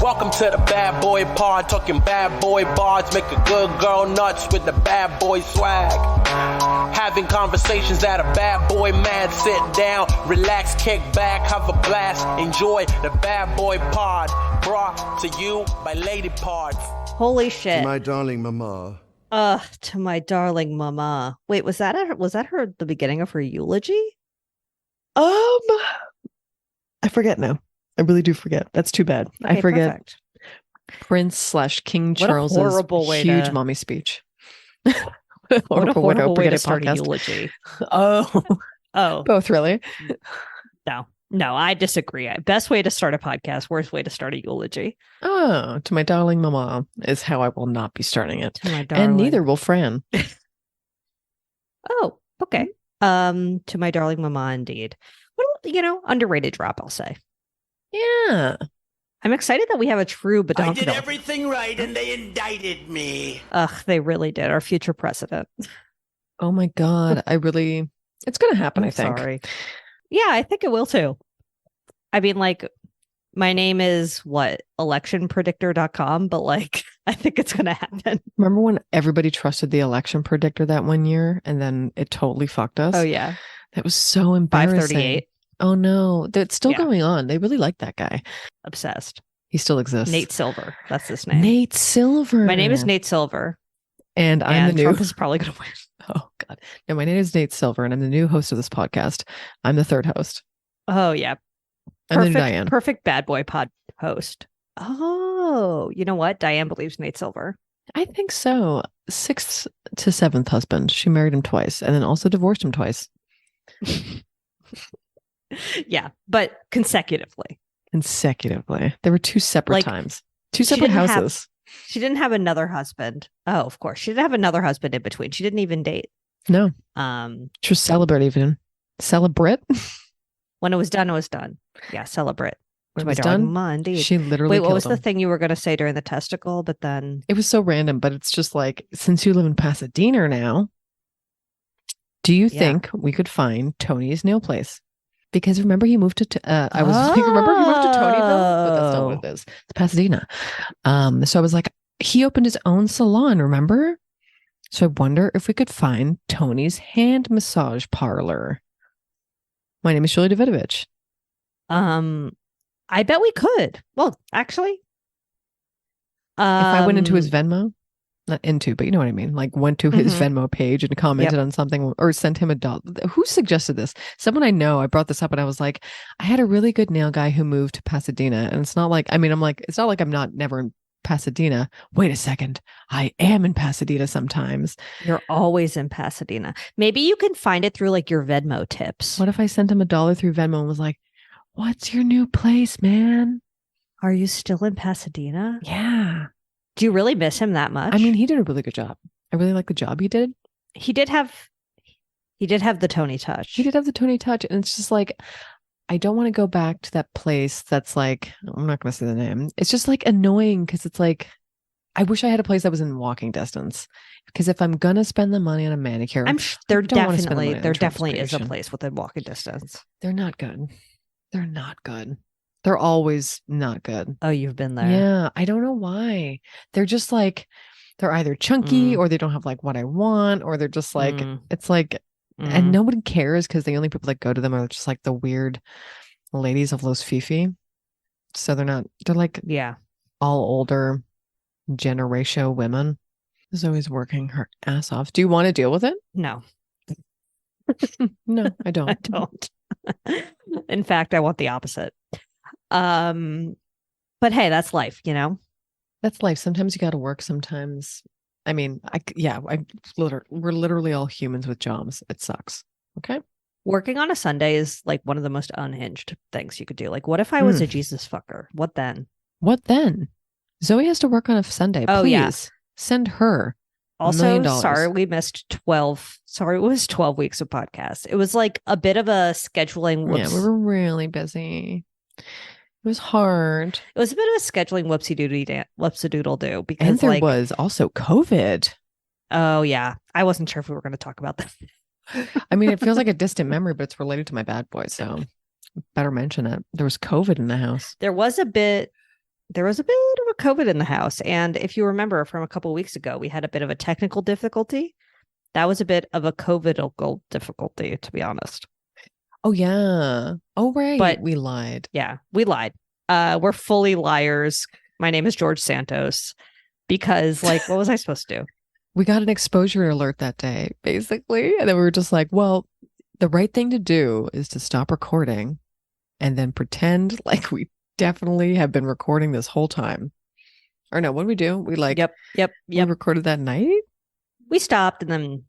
Welcome to the bad boy pod, talking bad boy bards, make a good girl nuts with the bad boy swag. Having conversations that a bad boy man, sit down, relax, kick back, have a blast, enjoy the bad boy pod, brought to you by Lady Parts. Holy shit. To my darling mama. To my darling mama. Wait, was that the beginning of her eulogy? I forget now. I really do forget. That's too bad. Okay, I forget. perfect. Prince/King What a Charles's horrible way huge to- mommy speech. What a horrible way to start a podcast. eulogy. Oh, both really. No, I disagree. Best way to start a podcast, worst way to start a eulogy. Oh, to my darling mama is how I will not be starting it. To my darling. And neither will Fran. Oh, okay. To my darling mama, indeed. Well, underrated drop, I'll say. Yeah. I'm excited that we have a true I badonkadonk. did everything right and they indicted me. Ugh, they really did. Our future president. Oh my God. It's going to happen, I think. Sorry. Yeah, I think it will too. I mean, my name is electionpredictor.com, but I think it's going to happen. Remember when everybody trusted the election predictor that one year and then it totally fucked us? Oh, yeah. That was so embarrassing. 538. Oh no, that's still Yeah. going on. They really like that guy. Obsessed. He still exists. Nate Silver. That's his name. Nate Silver. My name is Nate Silver. And I'm And the new. Trump is probably going to win. Oh God. No, my name is Nate Silver and I'm the new host of this podcast. I'm the third host. Oh, yeah. I'm the new Diane. Perfect bad boy pod host. Oh, you know what? Diane believes Nate Silver. I think so. 6th to 7th husband. She married him twice and then also divorced him twice. Yeah, but consecutively. There were 2 separate times. 2 she separate didn't have- houses. She didn't have another husband. Oh, of course. She didn't have another husband in between. She didn't even date. No. Um, She was celebrate even. Celebrate? when it was done, it was done. Yeah, celebrate. When it My was darling done, mama, indeed. she literally Wait, what killed was the him. thing you were going to say during the testicle? But then It was so random, but it's just since you live in Pasadena now, do you Yeah. think we could find Tony's nail place? Because remember he moved to, I was like, remember he moved to Tonyville? But that's not what it is. It's Pasadena. So I was like, he opened his own salon, remember? So I wonder if we could find Tony's hand massage parlor. My name is Julie Davidovich. I bet we could. Well, actually, If I went into his Venmo, not into, but you know what I mean? Went to his Venmo page and commented on something or sent him $1. Who suggested this? Someone I know. I brought this up and I was like, I had a really good nail guy who moved to Pasadena. And it's not like, it's not like I'm never in Pasadena. Wait a second. I am in Pasadena sometimes. You're always in Pasadena. Maybe you can find it through your Venmo tips. What if I sent him $1 through Venmo and was like, what's your new place, man? Are you still in Pasadena? Yeah. Do you really miss him that much? I mean, he did a really good job. I really like the job he did. He did have the Tony touch. He did have the Tony touch. And it's just I don't want to go back to that place that's I'm not going to say the name. It's just annoying because it's I wish I had a place that was in walking distance. Because if I'm going to spend the money on a manicure, there don't wanna spend the money on definitely is a transportation. place within walking distance. They're not good. They're not good. They're always not good. Oh, you've been there. Yeah. I don't know why. They're just they're either chunky or they don't have what I want, or they're just it's and nobody cares because the only people that go to them are just the weird ladies of Los Fifi. So they're yeah, all older generation women. Zoe's working her ass off. Do you want to deal with it? No. No, I don't. I don't. In fact, I want the opposite. But hey, that's life, That's life. Sometimes you got to work. Sometimes, we're literally all humans with jobs. It sucks. Okay. Working on a Sunday is one of the most unhinged things you could do. What if I was a Jesus fucker? What then? What then? Zoe has to work on a Sunday. Oh, Please yeah. send her Also, $1 million. sorry we missed 12. Sorry, it was 12 weeks of podcasts. It was a bit of a scheduling. Yeah, we were really busy. It was hard. It was a bit of a scheduling whoopsie-doodle do because And there was also COVID. Oh yeah, I wasn't sure if we were going to talk about that. I mean, it feels like a distant memory, but it's related to my bad boy, so better mention it. There was COVID in the house. There was a bit there was a bit of a COVID in the house. And if you remember from a couple of weeks ago, we had a bit of a technical difficulty. That was a bit of a COVID difficulty, to be honest. Oh, yeah. Oh, right. But we lied. Yeah, we lied. We're fully liars. My name is George Santos because, like, what was I supposed to do? We got an exposure alert that day, basically. And then we were just like, well, the right thing to do is to stop recording and then pretend like we definitely have been recording this whole time. Or no, what did we do? We Yep. We recorded that night? We stopped and then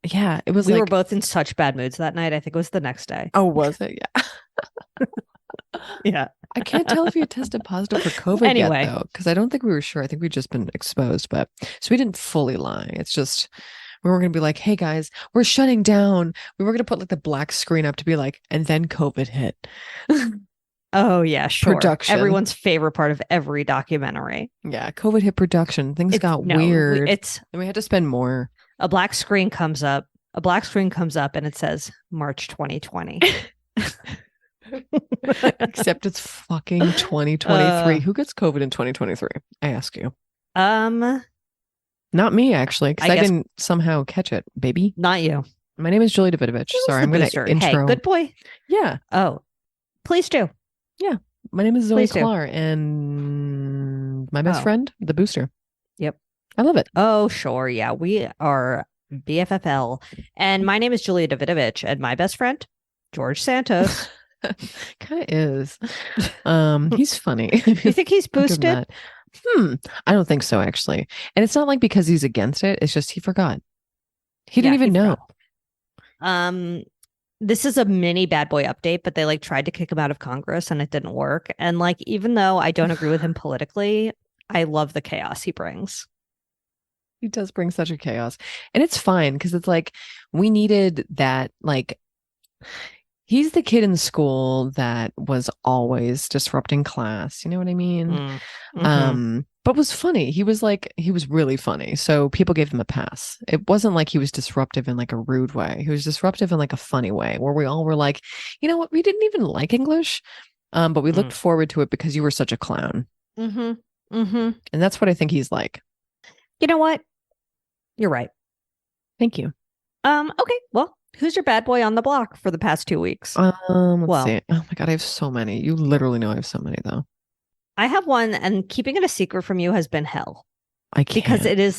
it was we were both in such bad moods that night. I think it was the next day. Oh, was it? Yeah. Yeah. I can't tell if you tested positive for COVID yet, though, because I don't think we were sure. I think we'd just been exposed, so we didn't fully lie. It's just we weren't going to be like, hey guys, we're shutting down. We were going to put like the black screen up to be like, and then COVID hit. Oh yeah, sure. Production. Everyone's favorite part of every documentary. Yeah, COVID hit production. Things got weird. And we had to spend more. A black screen comes up. And it says March 2020. Except it's fucking 2023. Who gets COVID in 2023? I ask you. Not me, actually, because I didn't somehow catch it, baby. Not you. My name is Julie Davidovich. Sorry, I'm going to intro. Hey, good boy. Yeah. Oh, please do. Yeah. My name is Zoe Clark, and my best friend, the booster. Yep. I love it. Oh, sure. Yeah. We are BFFL. And my name is Julia Davidovich, and my best friend, George Santos. Kind of is. He's funny. You think he's boosted? I don't think so, actually. And it's not like because he's against it. It's just he forgot. He didn't even know. This is a mini bad boy update, but they like tried to kick him out of Congress and it didn't work. And like, even though I don't agree with him politically, I love the chaos he brings. He does bring such a chaos. And it's fine because it's like we needed that. Like, he's the kid in school that was always disrupting class. You know what I mean? But was funny. He was really funny. So people gave him a pass. It wasn't like he was disruptive in like a rude way. He was disruptive in like a funny way where we all were like, you know what? We didn't even like English. But we looked forward to it because you were such a clown. And that's what I think he's like. You know what? You're right. Thank you. Okay. Well, who's your bad boy on the block for the past 2 weeks? Let's see. Oh my God, I have so many. You literally know I have so many though. I have one, and keeping it a secret from you has been hell. I can't. Because it is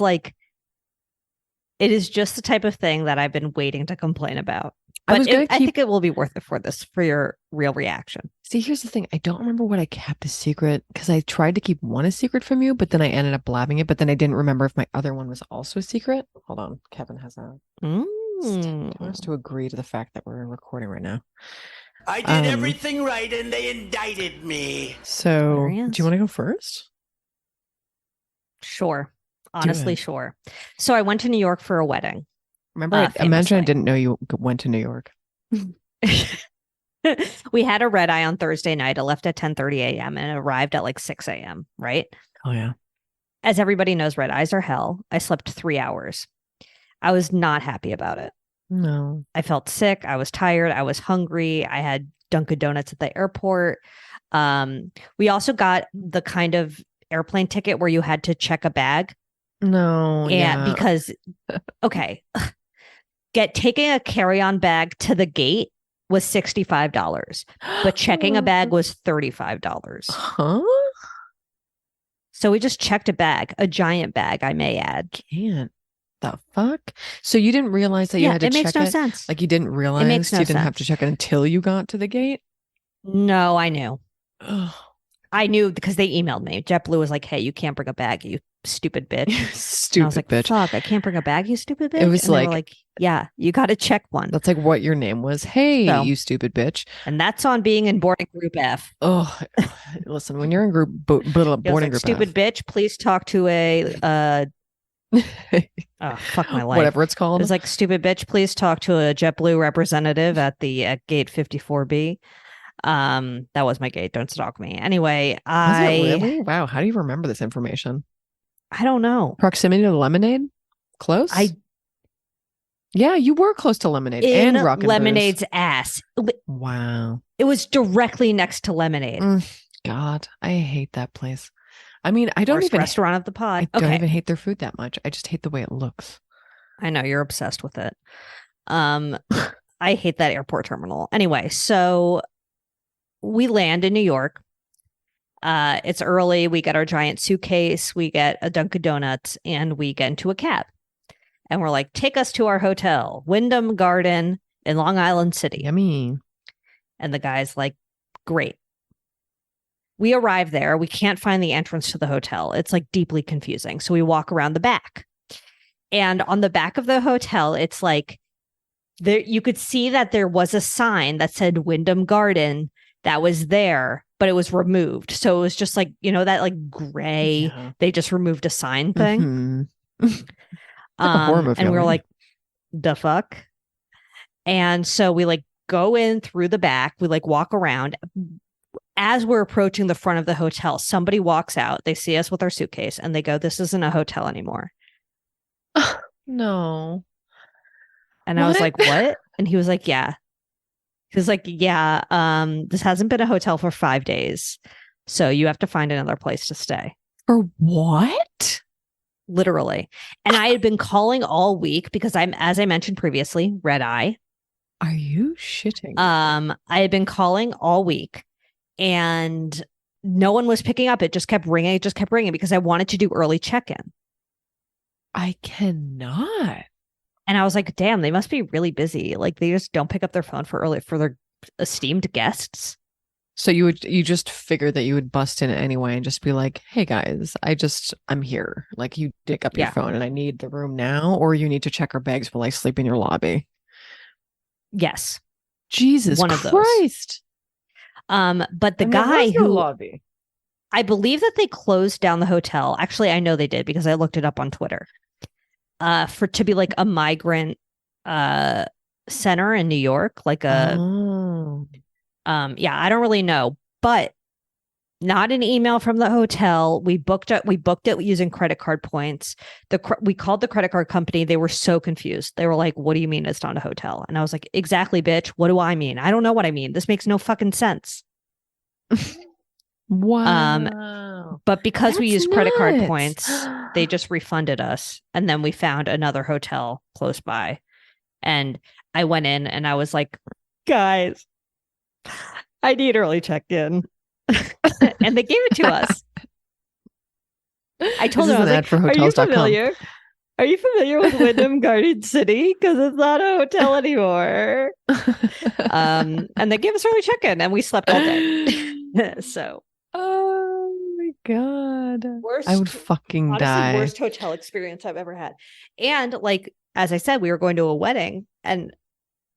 just the type of thing that I've been waiting to complain about. But I think it will be worth it for your real reaction. See, here's the thing. I don't remember what I kept a secret because I tried to keep one a secret from you, but then I ended up blabbing it. But then I didn't remember if my other one was also a secret. Hold on. Kevin has a... He wants to agree to the fact that we're recording right now. I did everything right and they indicted me. So, do you want to go first? Sure. Honestly, sure. So I went to New York for a wedding. Remember, imagine I didn't know you went to New York. We had a red eye on Thursday night. I left at 10:30 a.m. and arrived at like 6 a.m., right? Oh, yeah. As everybody knows, red eyes are hell. I slept 3 hours. I was not happy about it. No. I felt sick. I was tired. I was hungry. I had Dunkin' Donuts at the airport. We also got the kind of airplane ticket where you had to check a bag. No. And because, okay, taking a carry-on bag to the gate was $65, but checking a bag was $35. Huh? So we just checked a bag, a giant bag, I may add. Can't. The fuck? So you didn't realize that you had to check it? It makes no sense. Like you didn't realize you didn't have to check it until you got to the gate? No, I knew. I knew because they emailed me. JetBlue was like, hey, you can't bring a bag, you stupid bitch. Stupid I was like, bitch. Fuck, I can't bring a bag, you stupid bitch. It was and they were like, yeah, you got to check one. That's like what your name was. Hey, you stupid bitch. And that's on being in boarding group F. Oh, listen, when you're in boarding group stupid F. Bitch, please talk to a oh, fuck my life. Whatever it's called. It was like, stupid bitch, please talk to a JetBlue representative at gate 54B. That was my gate. Don't stalk me. Anyway, Was it really? Wow. How do you remember this information? I don't know. Proximity to Lemonade? Close? Yeah, you were close to Lemonade and Rock and Lemonade's Booze. ass. Wow. It was directly next to Lemonade. God, I hate that place. I mean, I don't Worst even restaurant of the pod. I don't Okay. even hate their food that much. I just hate the way it looks. I know you're obsessed with it. I hate that airport terminal. Anyway, so we land in New York. It's early. We get our giant suitcase. We get a Dunkin' Donuts, and we get into a cab. And we're like, take us to our hotel, Wyndham Garden in Long Island City. Yummy. And the guy's like, great. We arrive there. We can't find the entrance to the hotel. It's like deeply confusing. So we walk around the back. And on the back of the hotel, it's like there you could see that there was a sign that said Wyndham Garden that was there, but it was removed. So it was just like, that like gray, they just removed a sign thing. Like a horror movie. And we were like, the fuck? And so we like go in through the back. We like walk around. As we're approaching the front of the hotel, somebody walks out. They see us with our suitcase and they go, this isn't a hotel anymore. No. And I was like, what? And he was like, yeah. He was like, yeah, this hasn't been a hotel for 5 days. So you have to find another place to stay. For what? Literally. And I had been calling all week because as I mentioned previously, red eye. Are you shitting? I had been calling all week and no one was picking up. It just kept ringing. It just kept ringing because I wanted to do early check-in. I cannot. And I was like, damn, they must be really busy. Like they just don't pick up their phone for their esteemed guests. So you just figured that you would bust in anyway and just be like, hey guys, I'm here. Like you dig up your phone and I need the room now, or you need to check our bags while I sleep in your lobby. Yes. Jesus One Christ. Of those. But the guy who lobby. I believe that they closed down the hotel. Actually, I know they did because I looked it up on Twitter. To be like a migrant center in New York, like a I don't really know, but not an email from the hotel. We booked it using credit card points. We called the credit card company. They were so confused. They were like, what do you mean it's not a hotel? And I was like, exactly, bitch. What do I mean? I don't know what I mean. This makes no fucking sense. Wow. But because we used credit card points, they just refunded us. And then we found another hotel close by. And I went in and I was like, guys, I need early check-in. And they gave it to us. I told them, I was like, are you familiar with Wyndham Garden City? Because it's not a hotel anymore. And they gave us early check-in and we slept all day. So. Oh my God. I would fucking die. Worst hotel experience I've ever had. And like, as I said, we were going to a wedding and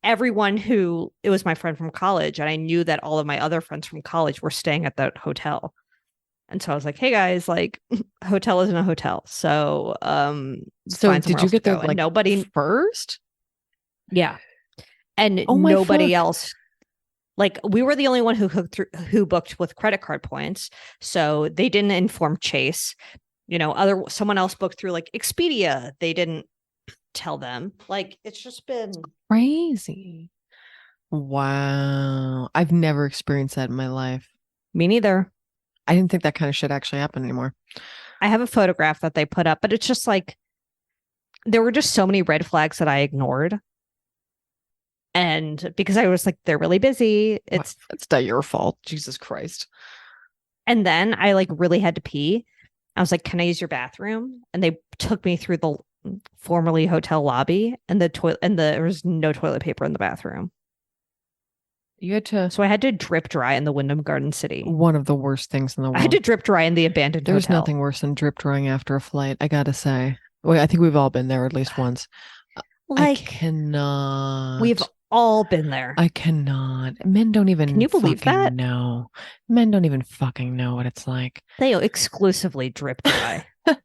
it was my friend from college. And I knew that all of my other friends from college were staying at that hotel. And so I was like, hey guys, like hotel isn't a hotel. So, did you get there like nobody first? Yeah. And nobody else. Like we were the only one who booked with credit card points. So they didn't inform Chase, someone else booked through like Expedia. They didn't tell them. Like it's just been crazy. Wow. I've never experienced that in my life. Me neither. I didn't think that kind of shit actually happened anymore. I have a photograph that they put up, but it's just like, there were just so many red flags that I ignored. And because I was like, they're really busy. It's not your fault. Jesus Christ. And then I like really had to pee. I was like, can I use your bathroom? And they took me through the formerly hotel lobby and there was no toilet paper in the bathroom. So I had to drip dry in the Wyndham Garden City. One of the worst things in the world. I had to drip dry in the abandoned hotel. There's nothing worse than drip drying after a flight. I gotta say. Well, I think we've all been there at least once. I cannot. We've all been there. I cannot. Men don't even. Can you believe that? No, men don't even fucking know what it's like. They exclusively drip dry. I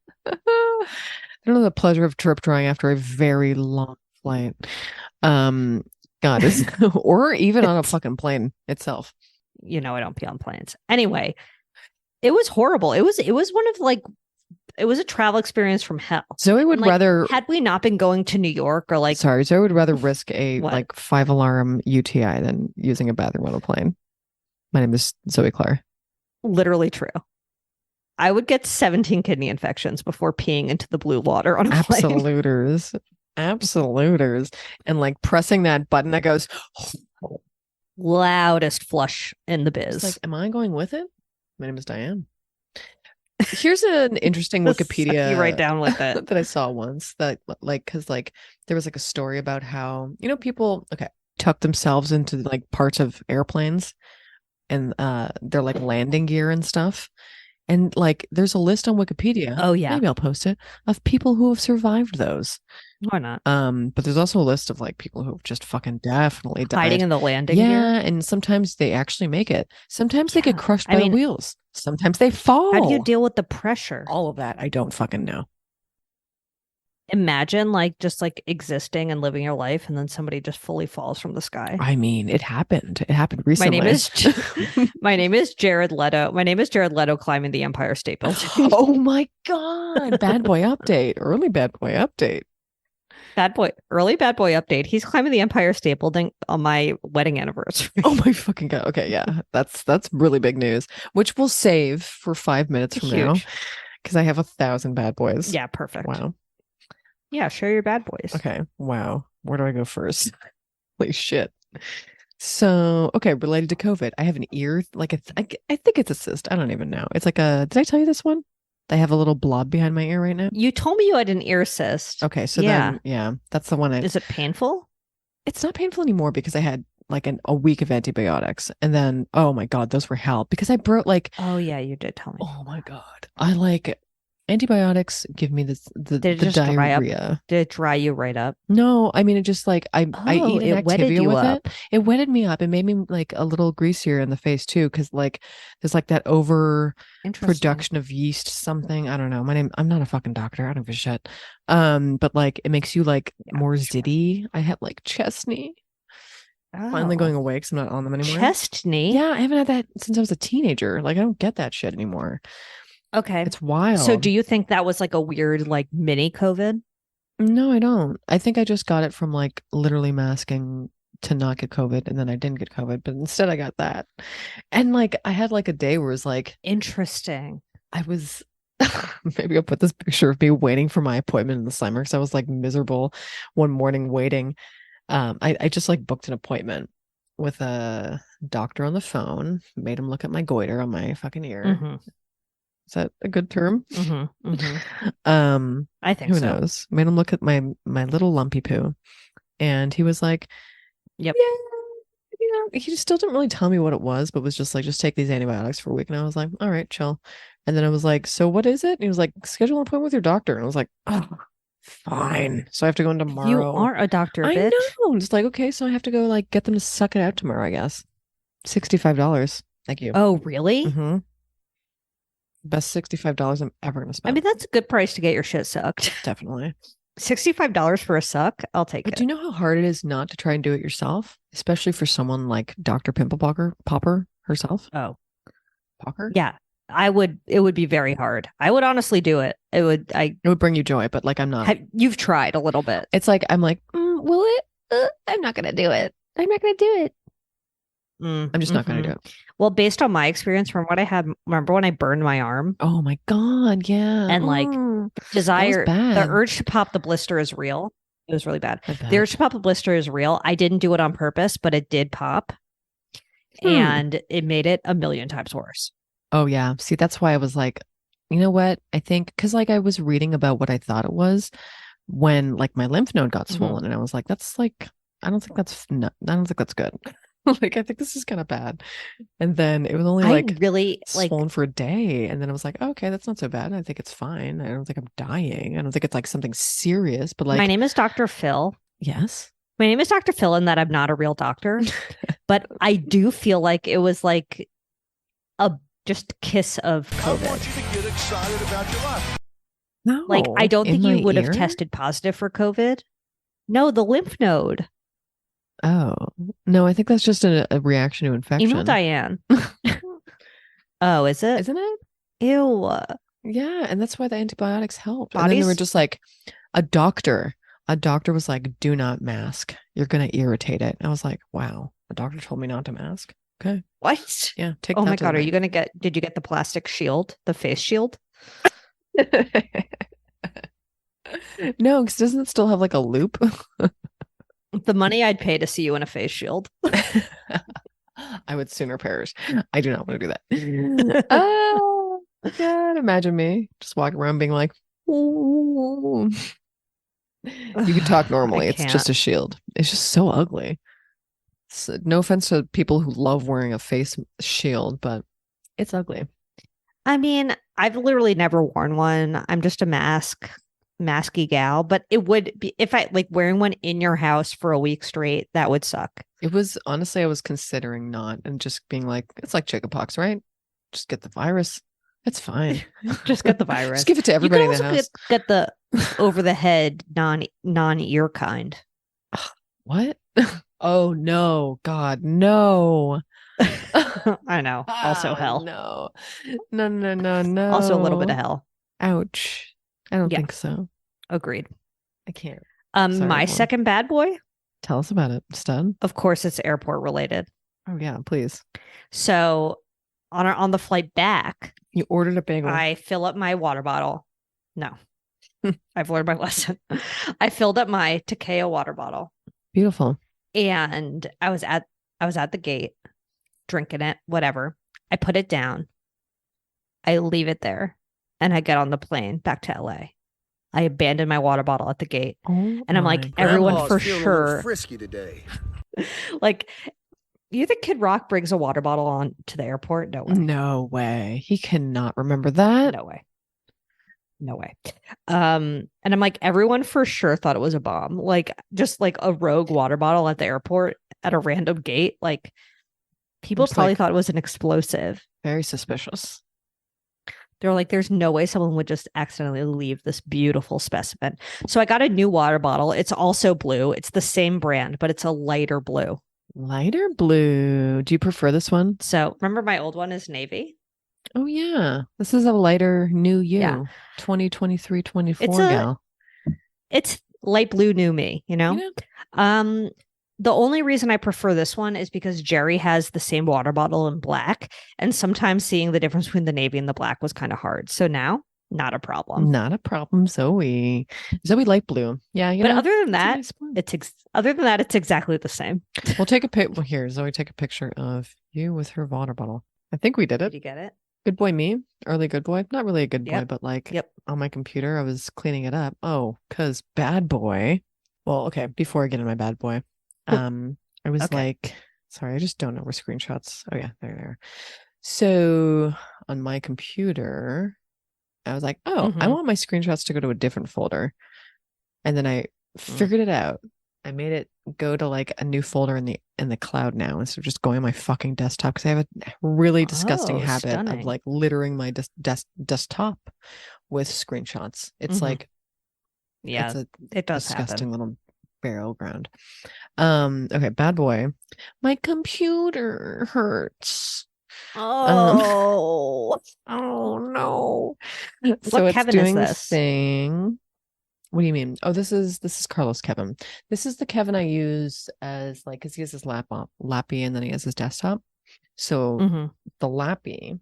don't know the pleasure of drip drying after a very long flight. God, or even on a fucking plane itself. I don't pee on planes. Anyway, it was horrible. It was one of like, it was a travel experience from hell. Zoe would rather, had we not been going to New York or like, Zoe would rather risk a like 5-alarm UTI than using a bathroom on a plane. My name is Zoe Claire. Literally true. I would get 17 kidney infections before peeing into the blue water on a plane. Absoluters. And like pressing that button that goes loudest flush in the biz. It's like, am I going with it? My name is Diane. Here's an interesting Wikipedia you right down with it that I saw once that like because like there was like a story about how people tuck themselves into like parts of airplanes and they're like landing gear and stuff. And like, there's a list on Wikipedia. Oh yeah, maybe I'll post it of people who have survived those. Why not? But there's also a list of like people who've just fucking definitely died hiding in the landing gear. Yeah, and sometimes they actually make it. Sometimes they get crushed by the wheels. Sometimes they fall. How do you deal with the pressure? All of that, I don't fucking know. Imagine like just like existing and living your life, and then somebody just fully falls from the sky. I mean, it happened. It happened recently. My name is Jared Leto. My name is Jared Leto climbing the Empire State Building. Oh my god! Bad boy update. Early bad boy update. Early bad boy update. He's climbing the Empire State Building on my wedding anniversary. Oh my fucking god. Okay, yeah. That's really big news, which we'll save for 5 minutes from now because I have 1,000 bad boys. Yeah, perfect. Wow. Yeah, share your bad boys. Okay. Wow. Where do I go first? Holy shit. So, okay, related to COVID, I have an ear, like I think it's a cyst. I don't even know. It's like did I tell you this one? I have a little blob behind my ear right now. You told me you had an ear cyst. Okay, so then, that's the one. Is it painful? It's not painful anymore because I had like a week of antibiotics, and then oh my god, those were hell because I broke like. Oh yeah, you did tell me. Oh my god, I like antibiotics give me the diarrhea. Did it dry you right up? No, I mean it just like I eat an Activia with it. It wetted me up. It made me like a little greasier in the face too, because like there's like that over production of yeast something. I don't know. I'm not a fucking doctor. I don't give a shit. But like it makes you like more zitty. I have like chest knee. Finally going away because I'm not on them anymore. Chest knee? Yeah, I haven't had that since I was a teenager. Like I don't get that shit anymore. Okay. It's wild. So do you think that was like a weird like mini COVID? No, I don't. I think I just got it from like literally masking to not get COVID, and then I didn't get COVID, but instead I got that. And like I had like a day where it was like interesting. I was maybe I'll put this picture of me waiting for my appointment in the summer because I was like miserable one morning waiting. I just like booked an appointment with a doctor on the phone, made him look at my goiter on my fucking ear. Mm-hmm. Is that a good term? Mm-hmm. Mm-hmm. I think who knows? Made him look at my little lumpy poo, and he was like, "Yep, yeah." He just still didn't really tell me what it was, but was just like, "Just take these antibiotics for a week." And I was like, "All right, chill." And then I was like, "So what is it?" And he was like, "Schedule an appointment with your doctor." And I was like, "Oh, fine." So I have to go in tomorrow. You are a doctor, bitch. I know. I'm just like, okay, so I have to go like get them to suck it out tomorrow. I guess $65. Thank you. Oh, really? Mm-hmm. Best $65 I'm ever gonna spend. I mean, that's a good price to get your shit sucked. Definitely. $65 for a suck? I'll take it. But do you know how hard it is not to try and do it yourself? Especially for someone like Dr. Pimple Popper herself. Oh. Popper? Yeah. It would be very hard. I would honestly do it. It would bring you joy, but like I'm not. You've tried a little bit. It's like I'm like, will it? I'm not gonna do it. I'm not gonna do it. I'm just not going to do it. Well, based on my experience from what I had, remember when I burned my arm? Oh my God. Yeah. And like the urge to pop the blister is real. It was really bad. The urge to pop the blister is real. I didn't do it on purpose, but it did pop. And it made it a million times worse. Oh yeah. See, that's why I was like, you know what? I think, because like I was reading about what I thought it was when like my lymph node got swollen, and I was like, that's like, I don't think that's good. Like I think this is kind of bad. And then it was only like really swollen for a day, and then I was like, oh, okay, that's not so bad. I think it's fine. I don't think I'm dying. I don't think it's like something serious. But like, my name is Dr. Phil. Yes, my name is Dr. Phil, and that I'm not a real doctor, but I do feel like it was like a just kiss of COVID. I want you to get excited about your life. No, like I don't think you would have tested positive for COVID. No, the lymph node. Oh, no, I think that's just a reaction to infection. Email Diane. Oh, is it? Isn't it? Ew. Yeah, and that's why the antibiotics helped. And then they were just like, a doctor was like, do not mask. You're going to irritate it. And I was like, wow, the doctor told me not to mask. Okay. What? Yeah. Take Oh that my to God. the Are you going to did you get the plastic shield, the face shield? No, because doesn't it still have like a loop? The money I'd pay to see you in a face shield. I would sooner perish. I do not want to do that. Oh, God. Imagine me just walking around being like, ooh. You could talk normally. It's just a shield. It's just so ugly. So, no offense to people who love wearing a face shield, but it's ugly. I mean, I've literally never worn one. I'm just a masky gal, but it would be if I like wearing one in your house for a week straight, that would suck. It was honestly, I was considering not and just being like, it's like chickenpox, right? Just get the virus. It's fine. Just get the virus. Just give it to everybody in the you can house. also get the over the head non-ear kind. What? Oh no, God, no. I know. Also hell. No. No. Also a little bit of hell. Ouch. I don't Yeah. think so. Agreed. I can't. My everyone. second bad boy, Tell us about it, stud. of course, it's airport related. Oh yeah, please. So on the flight back, You ordered a bagel. I fill up my water bottle. No, I've learned my lesson. I filled up my Takeo water bottle, Beautiful. and I was at the gate, drinking it. Whatever. I put it down. I leave it there, and I get on the plane back to LA. I abandoned my water bottle at the gate, and I'm like, everyone Grandma's for feeling a sure. little frisky today. Like, you think Kid Rock brings a water bottle on to the airport? No way. No way. He cannot remember that. No way. No way. And I'm like, everyone for sure thought it was a bomb. Like, just like a rogue water bottle at the airport at a random gate. Like, people Just probably like- thought it was an explosive. Very suspicious. They're like, there's no way someone would just accidentally leave this beautiful specimen. So I got a new water bottle. It's also blue. It's the same brand, but it's a lighter blue. Lighter blue. Do you prefer this one? So remember my old one is navy? Oh yeah. This is a lighter new you. Yeah. 2023, 24 It's gal. It's light blue new me, you know? The only reason I prefer this one is because Jerry has the same water bottle in black, and sometimes seeing the difference between the navy and the black was kind of hard. So now, not a problem. Not a problem, Zoe. Zoe light blue. Yeah, But other than it's a that, nice blue. it's exactly the same. We'll take a pic. Well, here, Zoe, take a picture of you with her water bottle. I think we did Did it. you get it? Good boy, me. Early good boy. Not really a good boy, Yep. but like Yep. on my computer, I was cleaning it up. Oh, because bad boy. Well, okay. Before I get in my bad boy, I was Okay. like, sorry, I just don't know where screenshots. Oh yeah, there they are. So on my computer, I was like, oh, I Mhm. want my screenshots to go to a different folder. And then I figured it out. I made it go to like a new folder in the cloud now instead of just going on my fucking desktop, because I have a really disgusting Oh, habit stunning. of like littering my desktop with screenshots. It's Mhm. like Yeah, it's a it does disgusting happen. little burial ground. Okay, bad boy. My computer hurts. Oh, Oh no. So What it's Kevin is doing this? thing. What do you mean? Oh, this is Carlos Kevin. This is the Kevin I use as like, because he has his lappy and then he has his desktop. So Mhm. the lappy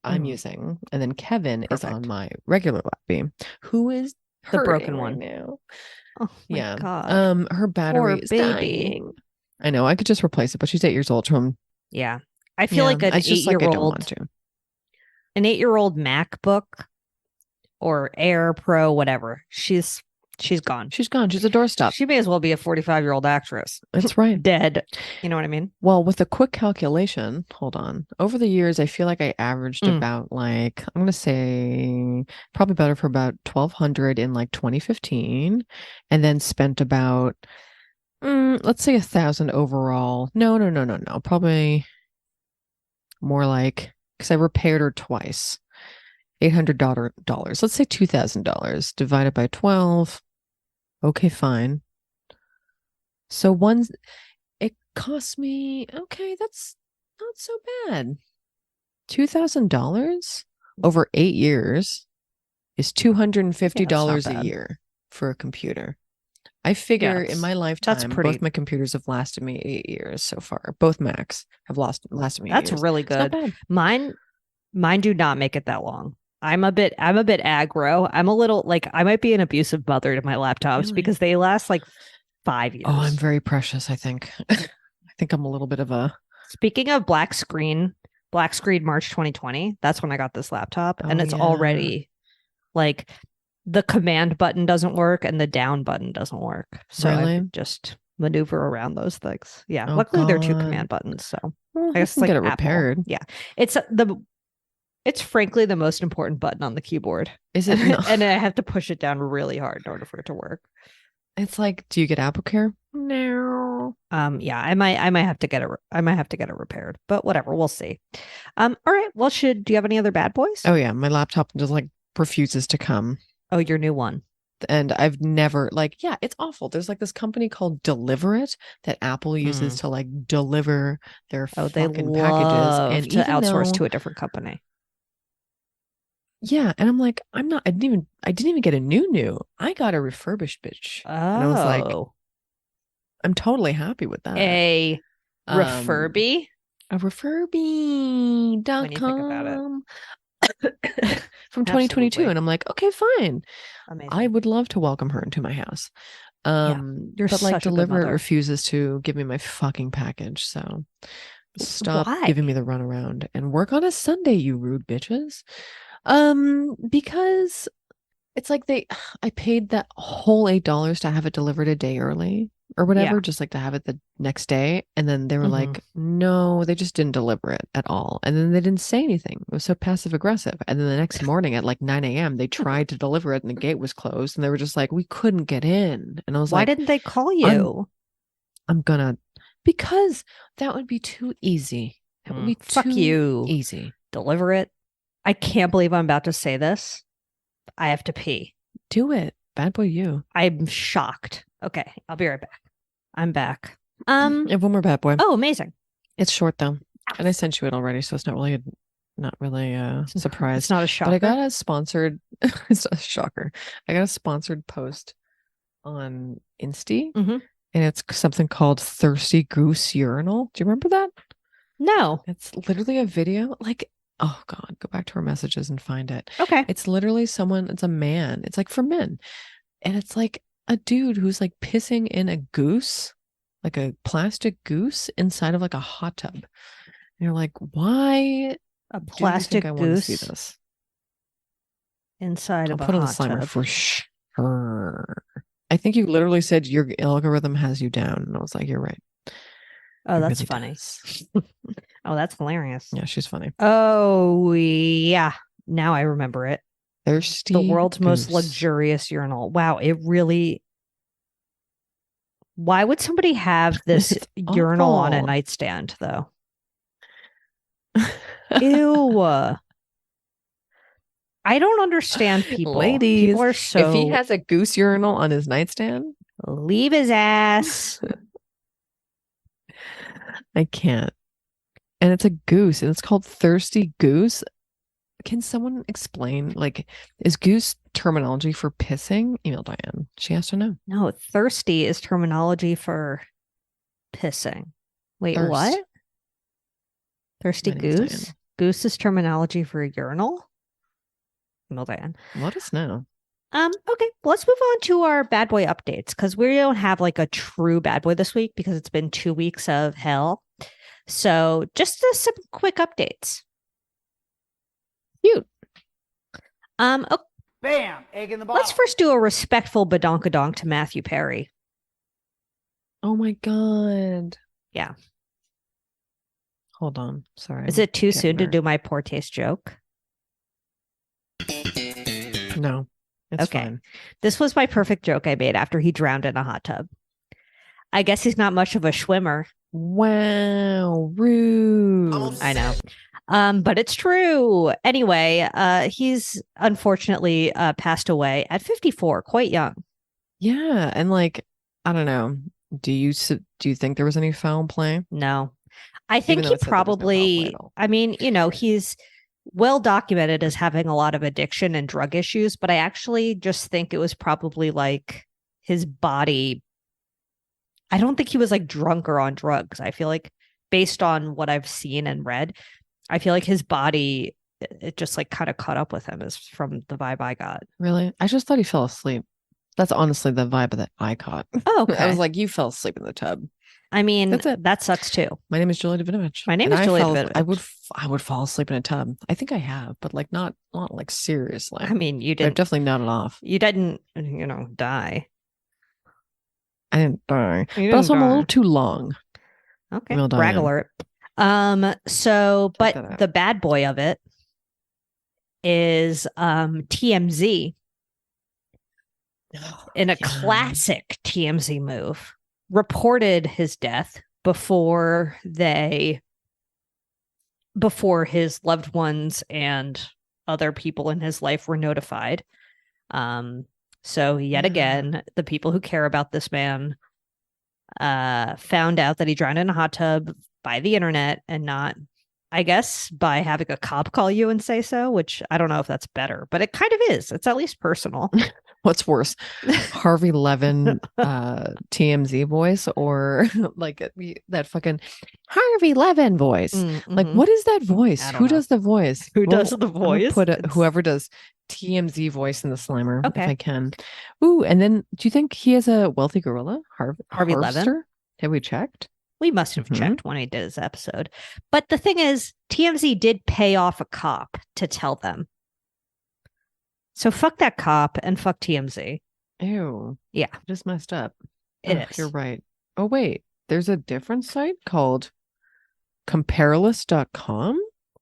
I'm Mhm. using, and then Kevin is on Perfect. my regular lappy, who is The hurting broken right one. now. Oh my Yeah. God. Her battery Poor is baby. dying. I know. I could just replace it, but she's 8 years old. So Yeah. I feel like an it's just like I don't want 8-year-old, to. an 8-year-old MacBook or Air Pro, whatever. She's gone. She's gone. She's a doorstop. She may as well be a 45-year-old actress. That's right. Dead. You know what I mean? Well, with a quick calculation, hold on. Over the years, I feel like I averaged about like, I'm going to say probably better for about 1,200 in like 2015, and then spent about, let's say 1,000 overall. No. Probably more like, because I repaired her twice. $800. Let's say $2,000 divided by 12. Okay, fine. So it cost me, okay, that's not so bad. $2,000 over 8 years is $250 not a bad. year for a computer. I figure Yes. in my lifetime, That's pretty- both my computers have lasted me 8 years so far. Both Macs have lasted me 8 That's years. really It's not good. bad. Mine do not make it that long. I'm a bit aggro. I'm a little like I might be an abusive mother to my laptops Really? because they last like 5 years. Oh, I'm very precious, I think. I think I'm a little bit of a Speaking of black screen March 2020, that's when I got this laptop. And Oh, it's yeah. already like the command button doesn't work and the down button doesn't work. So I Really? just maneuver around those things. Yeah. Oh, Luckily they're 2 God. command buttons. So Well, I guess you it's can like get it Apple. repaired. Yeah. It's frankly the most important button on the keyboard. Is it not? And I have to push it down really hard in order for it to work. It's like, do you get Apple Care? No. Yeah, I might have to get it repaired, but whatever, we'll see. All right. Well, do you have any other bad boys? Oh yeah, my laptop just like refuses to come. Oh, your new one. And I've never yeah, it's awful. There's like this company called Deliver It that Apple uses to like deliver their they fucking love packages and to even outsource though, to a different company. Yeah, and I'm like, I didn't even get a new. I got a refurbished bitch. Oh. And I was like, I'm totally happy with that. A Refurby? A Refurby.com. When you think about it. From 2022. Absolutely. And I'm like, okay, fine. Amazing. I would love to welcome her into my house. You're but like such a good Deliver It mother. refuses to give me my fucking package. So stop Why? giving me the runaround and work on a Sunday, you rude bitches. Because it's like I paid that whole $8 to have it delivered a day early or whatever, just like to have it the next day. And then they were like, no, they just didn't deliver it at all. And then they didn't say anything. It was so passive aggressive. And then the next morning at like 9 a.m., they tried to deliver it and the gate was closed. And they were just like, we couldn't get in. And I was Why like, didn't they call you? because that would be too easy. That would be Fuck too you. easy. Deliver It. I can't believe I'm about to say this. I have to pee. Do it. Bad boy you. I'm shocked. Okay, I'll be right back. I'm back. I have one more bad boy. Oh, amazing. It's short though. And I sent you it already, so it's not really a surprise. It's not a shocker. But I got a sponsored it's a shocker. I got a sponsored post on Insta and it's something called Thirsty Goose Urinal. Do you remember that? No. It's literally a video. Like, oh God, go back to our messages and find it. Okay. It's literally it's a man. It's like for men. And it's like a dude who's like pissing in a goose, like a plastic goose inside of like a hot tub. And you're like, why a plastic I goose want to see this inside of a put on the hot slimer tub. for sure. I think you literally said your algorithm has you down. And I was like, you're right. Oh, It that's really funny. does. Oh, that's hilarious. Yeah, she's funny. Oh, yeah. Now I remember it. Thirsty The world's most goose. luxurious urinal. Wow, it really. Why would somebody have this It's urinal on a awful. nightstand, though? Ew. I don't understand people. Ladies, People are so. if he has a goose urinal on his nightstand, leave his ass. I can't. And it's a goose, and it's called Thirsty Goose. Can someone explain, like, is goose terminology for pissing? Email Diane. She has to know. No, thirsty is terminology for pissing. Wait, Thirst. what? Thirsty My name's goose? Diane. Goose is terminology for urinal? Email Diane. Let us know. Okay, let's move on to our bad boy updates because we don't have like a true bad boy this week because it's been 2 weeks of hell. So just some quick updates. Cute. Okay, Bam! Egg in the bottle. let's first do a respectful badonkadonk to Matthew Perry. Oh my God. Yeah. Hold on. Sorry. Is it too I'm soon getting to there. do my poor taste joke? No. It's Okay. fine. This was my perfect joke I made after he drowned in a hot tub. I guess he's not much of a schwimmer. Wow. Rude. I know. But it's true. Anyway, he's unfortunately passed away at 54, quite young. Yeah. And like, I don't know. Do you think there was any foul play? No. I think though he it said there was no foul play probably, at all. I mean, he's well documented as having a lot of addiction and drug issues, but I actually just think it was probably like his body, I don't think he was like drunk or on drugs. I feel like based on what I've seen and read, I feel like his body, it just like kind of caught up with him is from the vibe I got. Really? I just thought he fell asleep. That's honestly the vibe that I caught. Oh, okay. I was like, you fell asleep in the tub. I mean, That's it. that sucks too. My name is Julie Davidovich. My name is Julie Davidovich. I would fall asleep in a tub. I think I have, but like not like seriously. I mean, you I've didn't. definitely nodded off. You didn't, die. I didn't die. You But also, didn't I'm a die. little too long. Okay. Well done. Brag alert. So, Check that but out. the bad boy of it is TMZ in a classic TMZ move, reported his death before his loved ones and other people in his life were notified. So yet again, the people who care about this man found out that he drowned in a hot tub by the internet and not, I guess, by having a cop call you and say so, which I don't know if that's better, but it kind of is. It's at least personal. What's worse, Harvey Levin TMZ voice or like that fucking Harvey Levin voice? Mm-hmm. Like, what is that voice? Who does the voice? Who does the voice? Whoever does TMZ voice in the Slimer, Okay. if I can. Ooh, and then do you think he has a wealthy gorilla? Harvey Levin? Harvester? Have we checked? We must have checked when he did his episode. But the thing is, TMZ did pay off a cop to tell them. So fuck that cop and fuck TMZ. Ew. Yeah. Just messed up. It is. You're right. Oh, wait. There's a different site called compareless.com.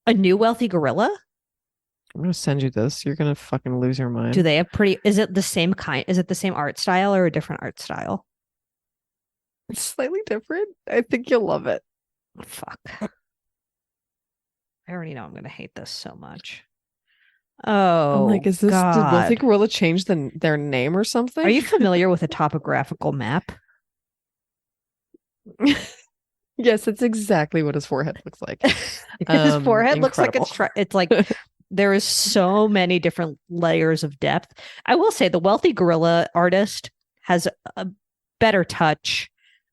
A new wealthy gorilla? I'm going to send you this. You're going to fucking lose your mind. Do they have is it the same kind? Is it the same art style or a different art style? It's slightly different. I think you'll love it. Fuck. I already know I'm going to hate this so much. Oh, I'm like, is this, God. did Wealthy Gorilla change their name or something? Are you familiar with a topographical map? Yes, it's exactly what his forehead looks like. His forehead looks like incredible. it's like there is so many different layers of depth. I will say the wealthy gorilla artist has a better touch.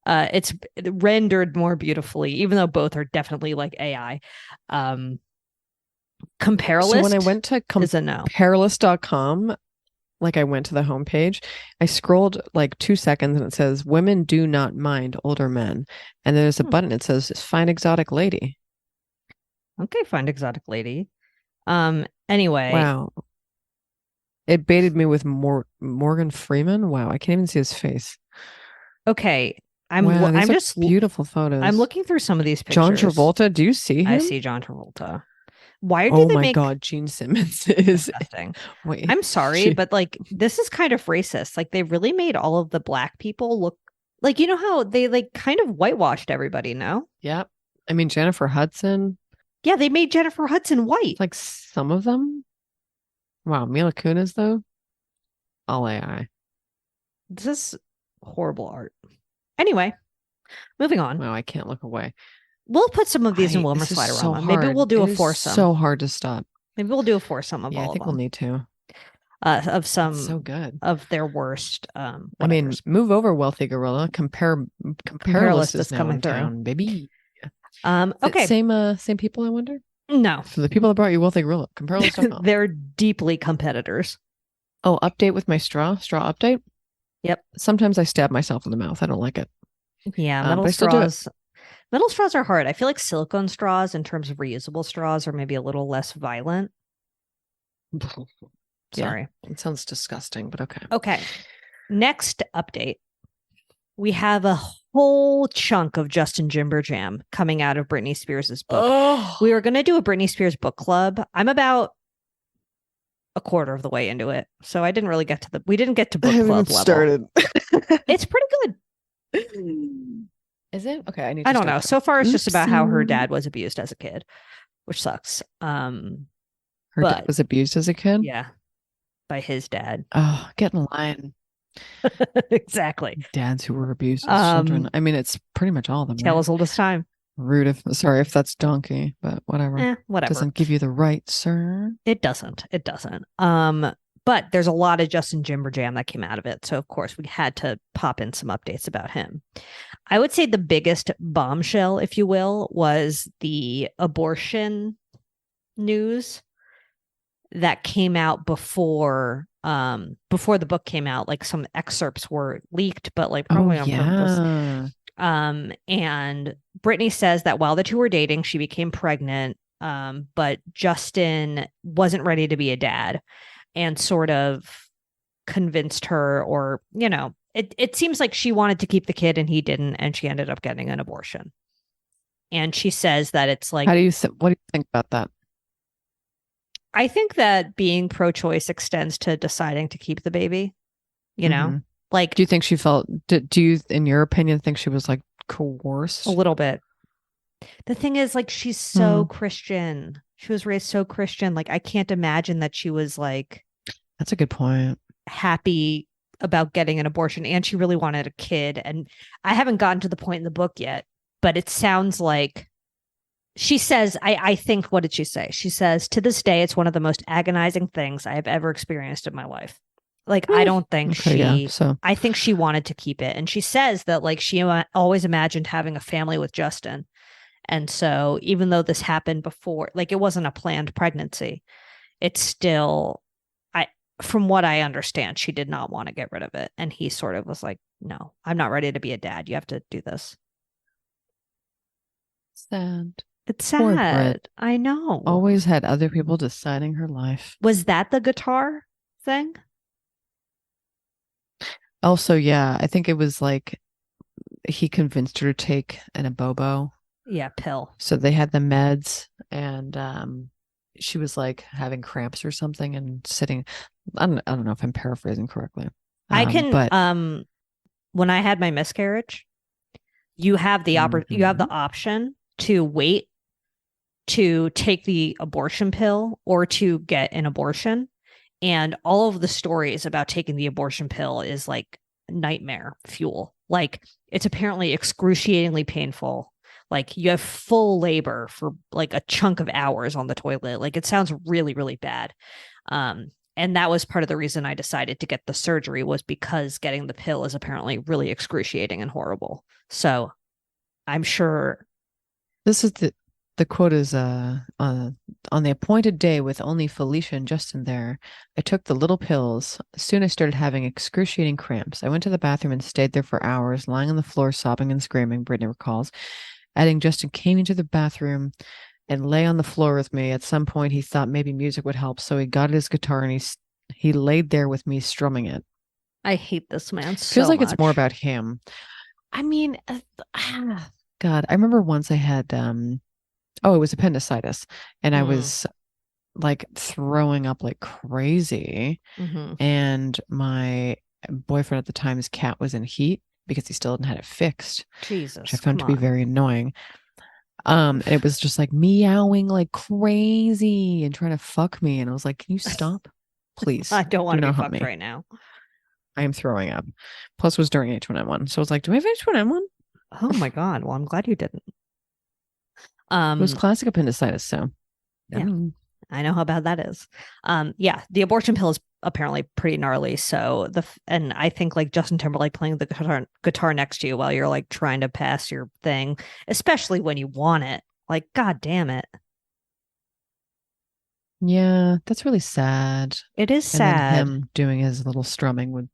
It's rendered more beautifully, even though both are definitely like AI. Comparelist. So when I went to is a no. compareless.com, like I went to the homepage, I scrolled like 2 seconds and it says women do not mind older men. And there's a button that says find exotic lady. Okay, find exotic lady. Anyway. Wow. It baited me with Morgan Freeman. Wow, I can't even see his face. Okay. Wow, I'm just beautiful photos. I'm looking through some of these pictures. John Travolta, do you see him? I see John Travolta. Why do oh they my make God, Gene Simmons is disgusting? Wait, I'm sorry, but like this is kind of racist. Like they really made all of the black people look like, you know how they like kind of whitewashed everybody, no? Yep. I mean Jennifer Hudson. Yeah, they made Jennifer Hudson white. Like some of them. Wow, Mila Kunis though. All AI. This is horrible art. Anyway, moving on. Wow, I can't look away. We'll put some of these in Wilmer This is Sliderama. so Maybe we'll do It a is foursome. So hard to stop. Maybe we'll do a foursome of Yeah, all I think of we'll them. need to. Of some It's so good. of their worst. I mean, move over, Wealthy Gorilla. Compareless is now coming in through. town, baby. Okay. Same people, I wonder. No. So the people that brought you Wealthy Gorilla, compareless.com. They're deeply competitors. Oh, update with my straw update. Yep. Sometimes I stab myself in the mouth. I don't like it. Yeah, but metal I still do it. straws. Metal straws are hard. I feel like silicone straws, in terms of reusable straws, are maybe a little less violent. Sorry. It sounds disgusting, but okay. Okay. Next update. We have a whole chunk of Justin Timberlake coming out of Britney Spears' book. Oh, We were going to do a Britney Spears book club. I'm about a quarter of the way into it. So I didn't really get to we didn't get to book club level. started. It's pretty good. Is it? Okay, I don't know. start So far, it's just about how her Oopsie. dad was abused as a kid, which sucks. Her but- dad was abused as a kid? Yeah, by his dad. Oh, get in line. Exactly. Dads who were abused as children. I mean, it's pretty much all of them. Tale Right? as old as time. Rude if that's donkey, but whatever. Whatever. Doesn't give you the right, sir. It doesn't. It doesn't. But there's a lot of Justin Timberlake that came out of it. So, of course, we had to pop in some updates about him. I would say the biggest bombshell, if you will, was the abortion news that came out before the book came out. Like some excerpts were leaked, but like probably on purpose. And Brittany says that while the two were dating, she became pregnant, but Justin wasn't ready to be a dad and sort of convinced her, or, you know, it seems like she wanted to keep the kid and he didn't, and she ended up getting an abortion. And she says that it's like, what do you think about that? I think that being pro-choice extends to deciding to keep the baby, you know, like, do you think she felt, do you, in your opinion, think she was like coerced? A little bit. The thing is, like, she's so Christian. She was raised so Christian. Like, I can't imagine that she was like, that's a good point, happy about getting an abortion, and she really wanted a kid. And I haven't gotten to the point in the book yet, but it sounds like she says, I think, what did she say? She says, to this day, it's one of the most agonizing things I have ever experienced in my life. Like, I don't think I think she wanted to keep it. And she says that, like, she always imagined having a family with Justin. And so even though this happened before, like, it wasn't a planned pregnancy, it's still, from what I understand, she did not want to get rid of it. And he sort of was like, no, I'm not ready to be a dad. You have to do this. Sad. It's sad. I know. Always had other people deciding her life. Was that the guitar thing? Also, yeah, I think it was like he convinced her to take an abobo. Yeah, pill. So they had the meds, and she was like having cramps or something and sitting. I don't know if I'm paraphrasing correctly. But when I had my miscarriage, you have the you have the option to wait to take the abortion pill or to get an abortion. And all of the stories about taking the abortion pill is like nightmare fuel. Like, it's apparently excruciatingly painful. Like, you have full labor for like a chunk of hours on the toilet. Like, it sounds really, really bad. And that was part of the reason I decided to get the surgery, was because getting the pill is apparently really excruciating and horrible. So I'm sure. This is the quote is on the appointed day with only Felicia and Justin there, I took the little pills. Soon I started having excruciating cramps. I went to the bathroom and stayed there for hours, lying on the floor, sobbing and screaming, Brittany recalls. Adding, Justin came into the bathroom and lay on the floor with me. At some point, he thought maybe music would help, so he got his guitar and he laid there with me strumming it. I hate this man so Feels like much. It's more about him. I mean, God, I remember once I had, it was appendicitis, and I was like throwing up like crazy. And my boyfriend at the time, his cat was in heat because he still hadn't had it fixed. Jesus, which I found to be very annoying. And it was just like meowing like crazy and trying to fuck me. And I was like, can you stop? Please. I don't want to be fucked right now. I am throwing up. Plus it was during H1N1. So I was like, do I have H1N1? Oh my God. Well, I'm glad you didn't. It was classic appendicitis. So yeah, I know how bad that is. The abortion pill is apparently pretty gnarly. So and I think like Justin Timberlake playing the guitar next to you while you're like trying to pass your thing, especially when you want it, like, God damn it. Yeah, that's really sad. It is sad. And then him doing his little strumming would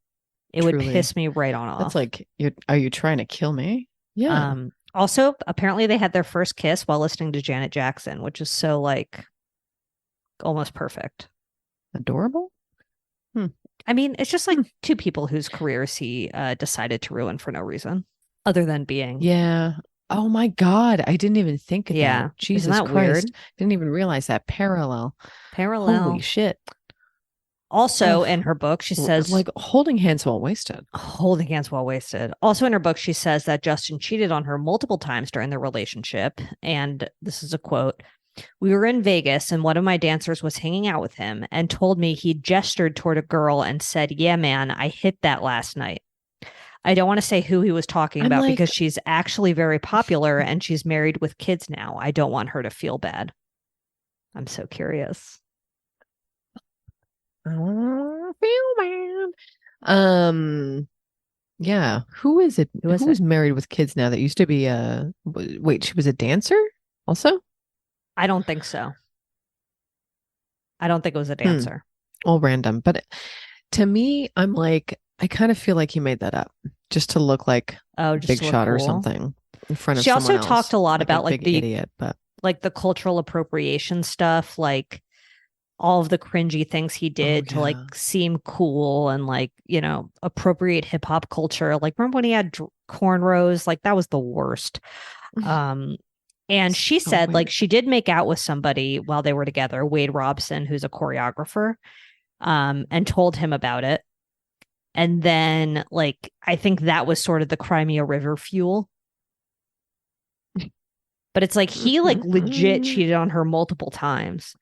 piss me right on off. That's like, are you trying to kill me? Yeah. Also, apparently they had their first kiss while listening to Janet Jackson, which is so like almost perfect. Adorable. I mean, it's just like two people whose careers he decided to ruin for no reason other than being. Yeah. Oh my God. I didn't even think of that. Jesus Isn't that Christ. Weird? Didn't even realize that. Parallel. Holy shit. Also, in her book, she says, like, holding hands while wasted. Holding hands while wasted. Also, in her book, she says that Justin cheated on her multiple times during their relationship. And this is a quote. We were in Vegas and one of my dancers was hanging out with him and told me he gestured toward a girl and said, yeah, man, I hit that last night. I don't want to say who he was talking about because she's actually very popular and she's married with kids now. I don't want her to feel bad. I'm so curious. Yeah. Who is it? Who is Who's married with kids now that used to be wait, she was a dancer also? I don't think so. I don't think it was a dancer. All random. But to me, I'm like, I kind of feel like he made that up just to look like just Big to look Shot or cool. something in front of She someone also else. talked a lot about big idiot, but like the cultural appropriation stuff, like all of the cringy things he did to like seem cool and like, appropriate hip hop culture. Like, remember when he had cornrows? Like, that was the worst. And she said weird. like she did make out with somebody while they were together, Wade Robson, who's a choreographer, and told him about it. And then like I think that was sort of the Crimea River fuel. But it's like he like legit cheated on her multiple times.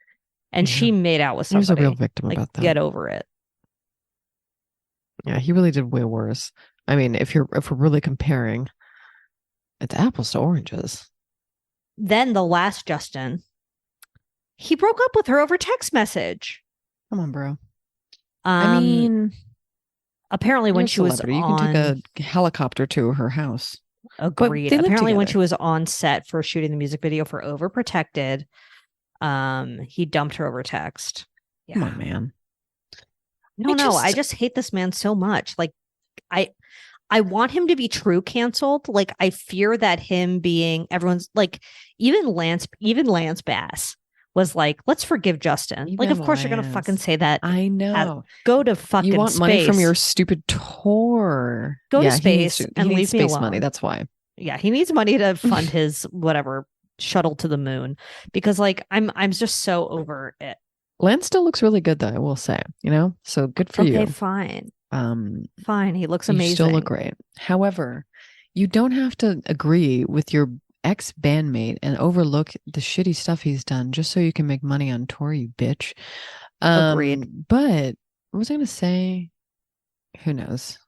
And she made out with somebody. He was a real victim like, about that. Get over it. Yeah, he really did way worse. I mean, if we're really comparing, it's apples to oranges. Then the last Justin, he broke up with her over text message. Come on, bro. I mean, apparently when she was on, you can take a helicopter to her house. Agreed. Apparently when she was on set for shooting the music video for Overprotected, he dumped her over text. Yeah. Come on, man. No, I just hate this man so much. Like, I want him to be true canceled. Like, I fear that him being everyone's like, even Lance Bass was like, let's forgive Justin. Even like, of course you're gonna fucking say that. I know. Go to fucking. You want space. Money from your stupid tour? Go to space and leave me alone. Money. That's why. Yeah, he needs money to fund his whatever shuttle to the moon, because like I'm just so over it. Lance still looks really good though, I will say, so good for you. Okay, fine. Fine. He looks amazing. You still look great. However, you don't have to agree with your ex-bandmate and overlook the shitty stuff he's done just so you can make money on tour, you bitch. Agreed. But what was I going to say? Who knows?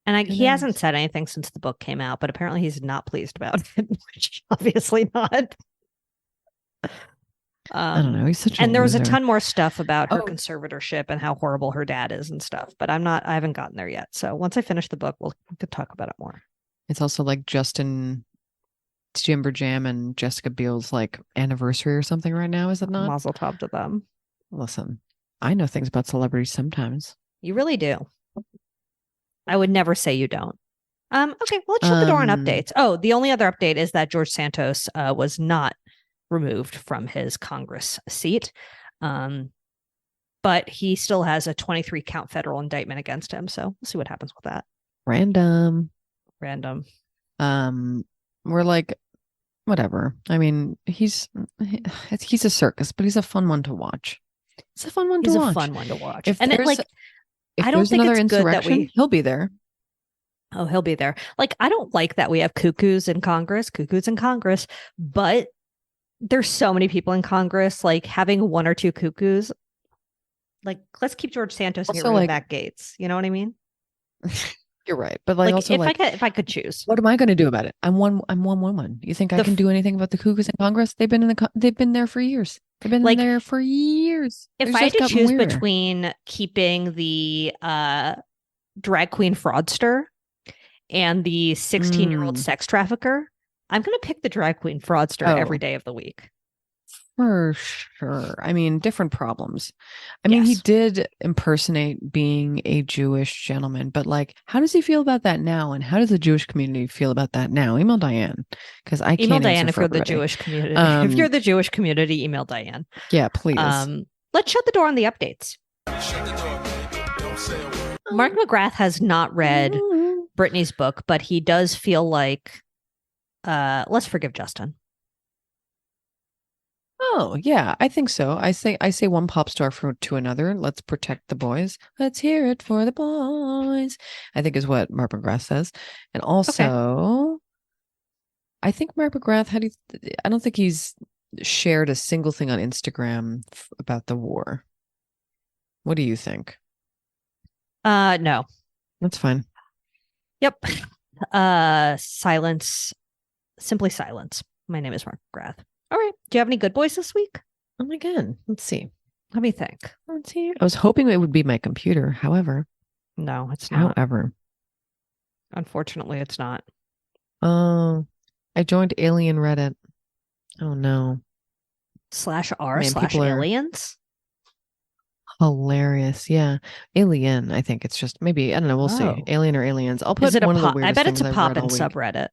And he hasn't said anything since the book came out, but apparently he's not pleased about it, which obviously not. I don't know. He's such a and there was loser. a ton more stuff about her conservatorship and how horrible her dad is and stuff, but I haven't gotten there yet. So once I finish the book, we could talk about it more. It's also like Justin Timberlake and Jessica Biel's like anniversary or something right now, is it not? Mazel tov to them. Listen, I know things about celebrities sometimes. You really do. I would never say you don't. Okay, well, let's shut the door on updates. Oh, the only other update is that George Santos was not removed from his Congress seat. But he still has a 23 count federal indictment against him. So we'll see what happens with that. Random. We're like, whatever. I mean, he's a circus, but he's a fun one to watch. It's a fun one to watch. He's a fun one to watch. If and there's, it, like, if I don't think another it's good that he'll be there. Oh, he'll be there. Like, I don't like that we have cuckoos in Congress, but there's so many people in Congress, like having one or two cuckoos. Like, let's keep George Santos and get rid of Matt Gaetz. You know what I mean? You're right, but like also if I could choose, what am I going to do about it? I'm one woman. You think I can do anything about the cuckoos in Congress? They've been there for years. They've been there for years. If I had to choose between keeping the drag queen fraudster and the 16-year-old sex trafficker, I'm going to pick the drag queen fraudster every day of the week. For sure. I mean, different problems. I mean, he did impersonate being a Jewish gentleman, but like, how does he feel about that now? And how does the Jewish community feel about that now? Email Diane, because I can't email Diane if you're the Jewish community. If you're the Jewish community, email Diane. Yeah, please. Let's shut the door on the updates. Mark McGrath has not read Brittany's book, but he does feel like let's forgive Justin. Oh, yeah, I think so. I say one pop star to another. Let's protect the boys. Let's hear it for the boys, I think is what Mark McGrath says. And also, I think Mark McGrath, I don't think he's shared a single thing on Instagram about the war. What do you think? No. That's fine. Yep. Silence. Simply silence. My name is Mark McGrath. All right. Do you have any good boys this week? Oh my God. Let's see. Let me think. Let's see. I was hoping it would be my computer. However, No, it's not. However, Unfortunately, it's not. I joined Alien Reddit. Oh no. /r/aliens. Hilarious. Yeah. Alien. I think it's just maybe, I don't know. We'll see. Alien or aliens. I'll put one of the weirdest I bet it's things a I've pop read in all week. subreddit.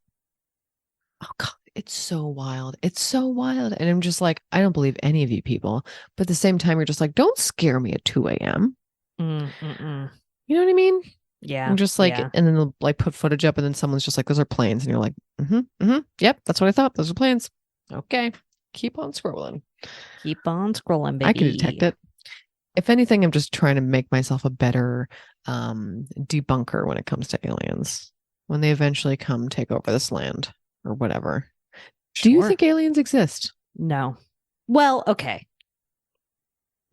Oh God, it's so wild. It's so wild. And I'm just like, I don't believe any of you people. But at the same time, you're just like, don't scare me at 2 a.m. You know what I mean? Yeah. I'm just like, and then they'll like put footage up and then someone's just like, those are planes. And you're like, yep, that's what I thought. Those are planes. Okay. Keep on scrolling. Keep on scrolling, baby. I can detect it. If anything, I'm just trying to make myself a better debunker when it comes to aliens. When they eventually come take over this land or whatever. Sure. Do you think aliens exist? No. Well, okay.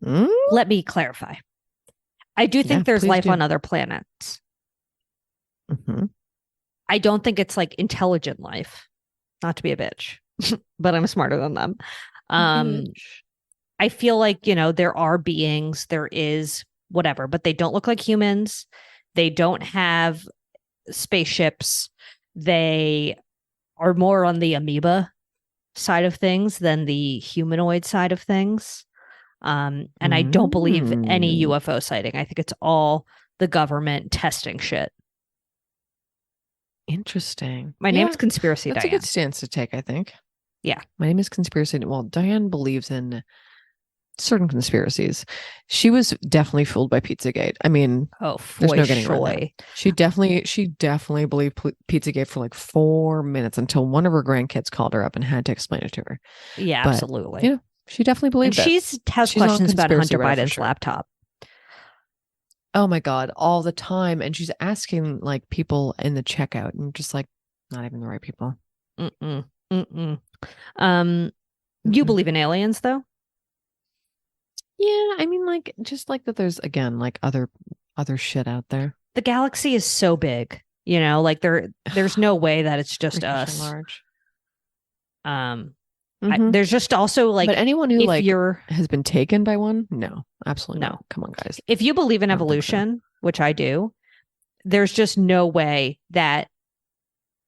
Let me clarify. I do think there's life on other planets. I don't think it's like intelligent life. Not to be a bitch, but I'm smarter than them. I feel like, there are beings, there is whatever, but they don't look like humans. They don't have spaceships. They are more on the amoeba side of things than the humanoid side of things. And I don't believe any UFO sighting. I think it's all the government testing shit. Interesting. My name's Conspiracy Diane. That's a good stance to take, I think. Yeah. My name is Conspiracy. Well, Diane believes in certain conspiracies. She was definitely fooled by Pizzagate. I mean, there's no getting around that. She definitely believed Pizzagate for like 4 minutes until one of her grandkids called her up and had to explain it to her. Yeah, but, absolutely. She definitely believed it. She has questions about Hunter Biden's laptop. Oh my God, all the time. And she's asking like people in the checkout and just like, not even the right people. You believe in aliens though? Yeah, I mean, like, just like that there's, again, like other shit out there. The galaxy is so big, like there's no way that it's just us. Large. There's just also like, but anyone who has been taken by one, no, absolutely no. Come on, guys. If you believe in evolution, which I do, there's just no way that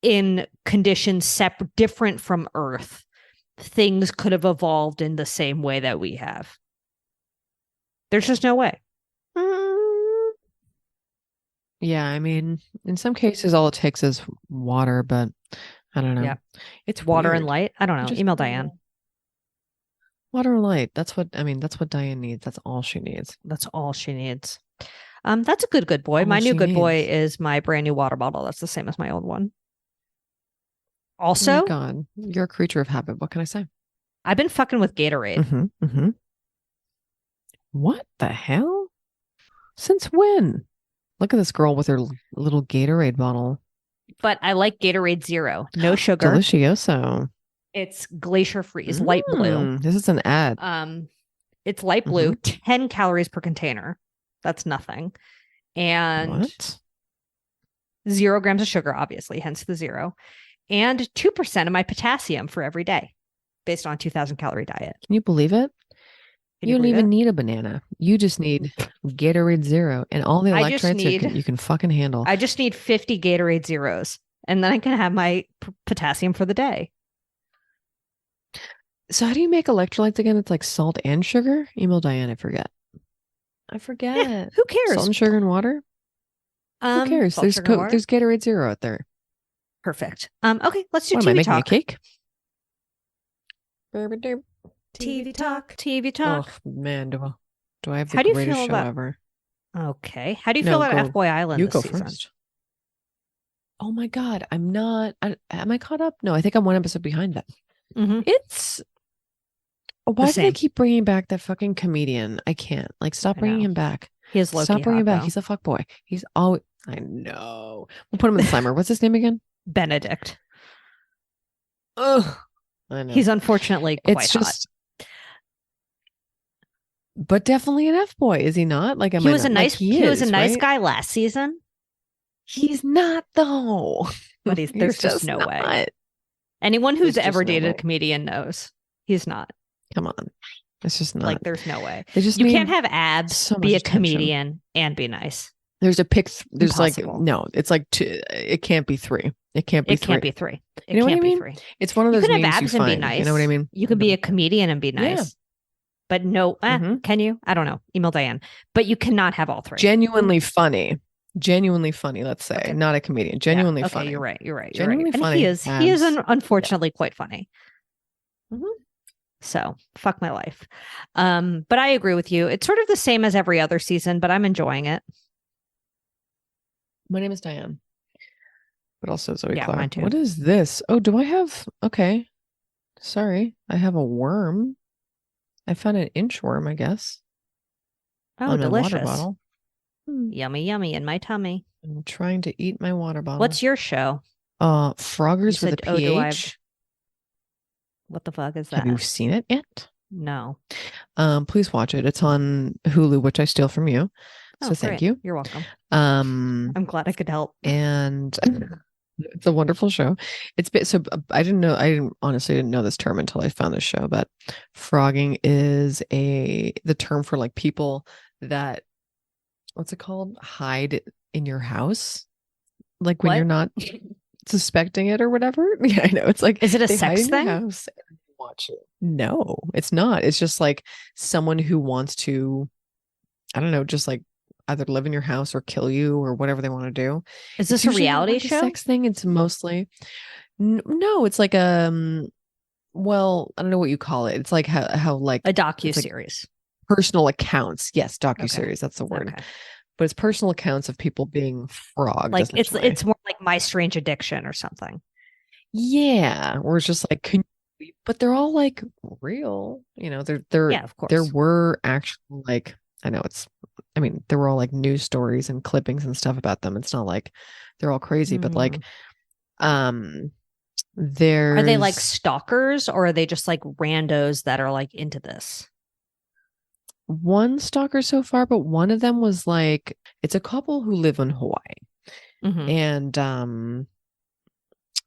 in conditions different from Earth, things could have evolved in the same way that we have. There's just no way. Yeah, I mean, in some cases, all it takes is water, but I don't know. Yeah. It's water weird. and light. I don't know. Email Diane. Water and light. That's what Diane needs. That's all she needs. That's all she needs. That's a good boy. My new good boy is my brand new water bottle. That's the same as my old one. Also, oh my God, you're a creature of habit. What can I say? I've been fucking with Gatorade. What the hell? Since when? Look at this girl with her little Gatorade bottle. But I like Gatorade Zero. No sugar. Delicioso. It's glacier freeze, light blue. This is an ad. It's light blue, 10 calories per container. That's nothing. And 0 grams of sugar, obviously, hence the 0. And 2% of my potassium for every day, based on a 2,000 calorie diet. Can you believe it? You don't even need a banana. You just need Gatorade Zero and all the electrolytes you can fucking handle. I just need 50 Gatorade Zeros, and then I can have my potassium for the day. So how do you make electrolytes again? It's like salt and sugar? Email Diane, I forget. Yeah, who cares? Salt and sugar and water? Who cares? There's Gatorade Zero out there. Perfect. Okay, let's do TV talk. Am I making a cake? TV talk. Oh man, do I have the greatest show ever? Okay. How do you feel about F-Boy Island you this go season? First. Oh my God, I'm not. Am I caught up? No, I think I'm one episode behind that. It's. Why do they keep bringing back that fucking comedian? I can't. Like, stop bringing him back. He is low-key Stop bringing him back. though. He's a fuckboy. He's always. I know. We'll put him in the slimer. What's his name again? Benedict. Ugh. I know. He's unfortunately quite hot. But definitely an F boy, is he not? Like, he was a nice guy last season. He's not though. But there's just no way. Anyone who's ever dated a comedian knows he's not. Come on. It's just not. Like, there's no way. They just You need can't have abs, so be much a attention. comedian, and be nice. There's a pick. There's Impossible. like no. It's like two. It can't be three. It can't be It three. can't be three. It You know what I can't be mean? three. It's one of You those can have memes you abs and be find. nice. You know what I mean? You can be a comedian and be nice. Yeah. But no, Mhm. can you? I don't know. Email Diane. But you cannot have all three. Genuinely funny. Genuinely funny. Let's say, Okay. not a comedian. Genuinely Okay, funny. you're right. You're right. Genuinely And funny. he is. He is unfortunately quite funny. Mhm. So fuck my life. But I agree with you. It's sort of the same as every other season, but I'm enjoying it. My name is Diane. But also Zoe Yeah, Clark. mine too. What is this? Oh, do I have? Okay. Sorry. I have a worm. I found an inchworm, I guess. Oh, on my delicious. water bottle. Yummy, yummy in my tummy. I'm trying to eat my water bottle. What's your show? Froggers You with a said, do I PH. What the fuck is that? Have you seen it yet? No. Please watch it. It's on Hulu, which I steal from you. Oh, So thank great. you. You're welcome. I'm glad I could help. And it's a wonderful show. I honestly didn't know this term until I found this show, but frogging is the term for like people that, what's it called? Hide in your house. Like when you're not suspecting it or whatever. Yeah, I know. It's like, is it a they hide sex in your thing? house and watch it. No, it's not. It's just like someone who wants to, I don't know, just like either live in your house or kill you or whatever they want to do. Is this a reality show? Sex thing. It's mostly no. It's like well, I don't know what you call it. It's like how like a docuseries. Like personal accounts. Yes, docuseries. That's the word. Okay. But it's personal accounts of people being frogged. Like it's more like My Strange Addiction or something. Yeah, or it's just like, but they're all like real. You know, they're yeah, of course. There were actual like, I mean, there were all like news stories and clippings and stuff about them. It's not like they're all crazy, but like, are they like stalkers or are they just like randos that are like into this? One stalker so far, but one of them was like, it's a couple who live in Hawaii. Mm-hmm. And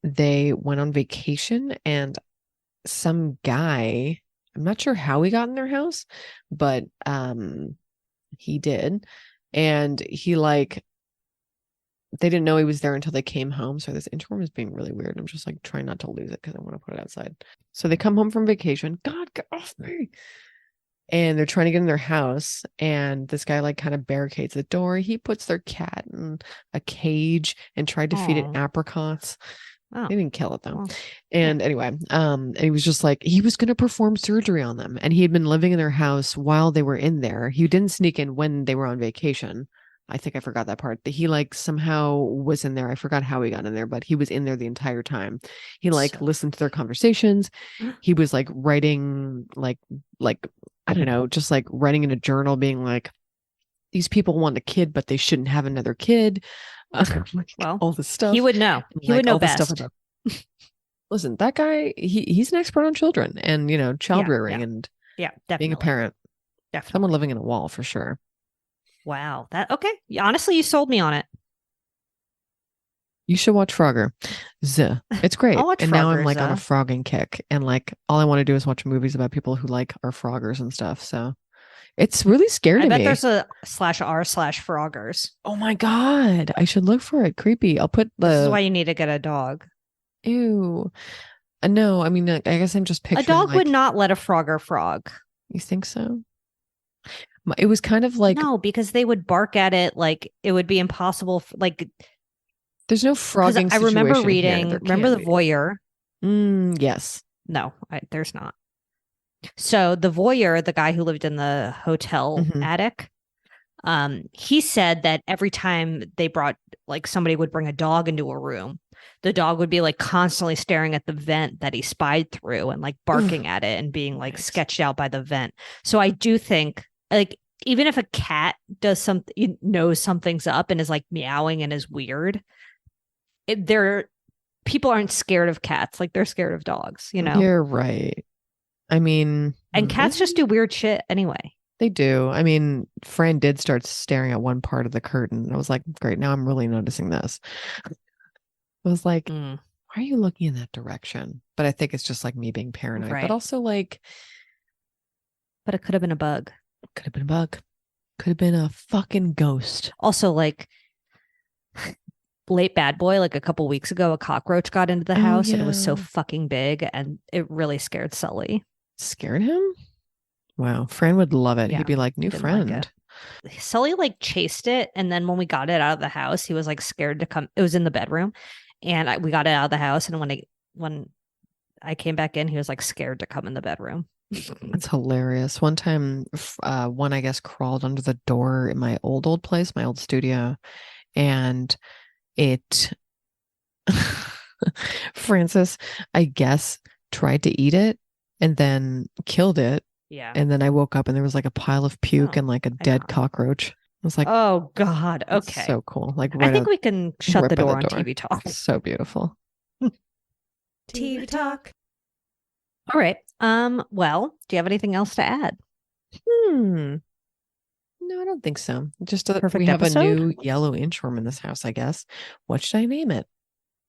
they went on vacation and some guy, I'm not sure how he got in their house, but he did. And he like, they didn't know he was there until they came home. So this inchworm is being really weird. I'm just like trying not to lose it because I want to put it outside. So they come home from vacation. God, get off me. And they're trying to get in their house. And this guy like kind of barricades the door. He puts their cat in a cage and tried to feed it apricots. Oh. They didn't kill it though. And anyway, and he was just like, he was going to perform surgery on them. And he had been living in their house while they were in there. He didn't sneak in when they were on vacation. I think I forgot that part. He like somehow was in there. I forgot how he got in there, but he was in there the entire time. He like listened to their conversations. He was like writing like I don't know, just like writing in a journal being like, these people want a kid, but they shouldn't have another kid. Well, all this stuff. He would know. He would know best. Listen, that guy, he's an expert on children and, you know, child rearing and definitely. Being a parent. Definitely. Someone living in a wall for sure. Wow. Okay. Honestly, you sold me on it. You should watch Frogger. It's great. I'll watch and Frogger, now I'm like on a frogging kick. And like all I want to do is watch movies about people who like are froggers and stuff. So it's really scary to me. I bet there's a /r/froggers. Oh my God. I should look for it. Creepy. I'll put This is why you need to get a dog. Ew. No, I mean, I guess I'm just picturing. A dog would not let a frogger frog. You think so? It was kind of like. No, because they would bark at it like it would be impossible. Like, there's no frogging. I remember reading. Remember the voyeur? Yes. No, there's not. So the voyeur, the guy who lived in the hotel attic, he said that every time they brought, like somebody would bring a dog into a room, the dog would be like constantly staring at the vent that he spied through and like barking at it and being like sketched out by the vent. So I do think like even if a cat does something, knows something's up and is like meowing and is weird, people aren't scared of cats like they're scared of dogs, you know? You're right. I mean, and cats just do weird shit anyway. They do. I mean, Fran did start staring at one part of the curtain. I was like, great, now I'm really noticing this. I was like, why are you looking in that direction? But I think it's just like me being paranoid. Right. But also like, But it could have been a bug. Could have been a bug. Could have been a fucking ghost. Also, like late bad boy, like a couple weeks ago, a cockroach got into the house and it was so fucking big and it really scared Sully. Scared him? Wow. Fran would love it. Yeah, He'd be like, new friend. Like Sully like chased it. And then when we got it out of the house, he was like scared to come. It was in the bedroom. And we got it out of the house. And when I came back in, he was like scared to come in the bedroom. That's hilarious. One time, one, I guess, crawled under the door in my old place, my old studio. And it, Francis, I guess, tried to eat it and then killed it. Yeah. And then I woke up and there was like a pile of puke and like a dead cockroach. I was like, oh God. Okay. So cool. Like, I think we can shut the door on TV Talk. So beautiful. TV Talk. All right. Well, do you have anything else to add? No, I don't think so. Just that Perfect we have episode? a new yellow inchworm in this house, I guess. What should I name it?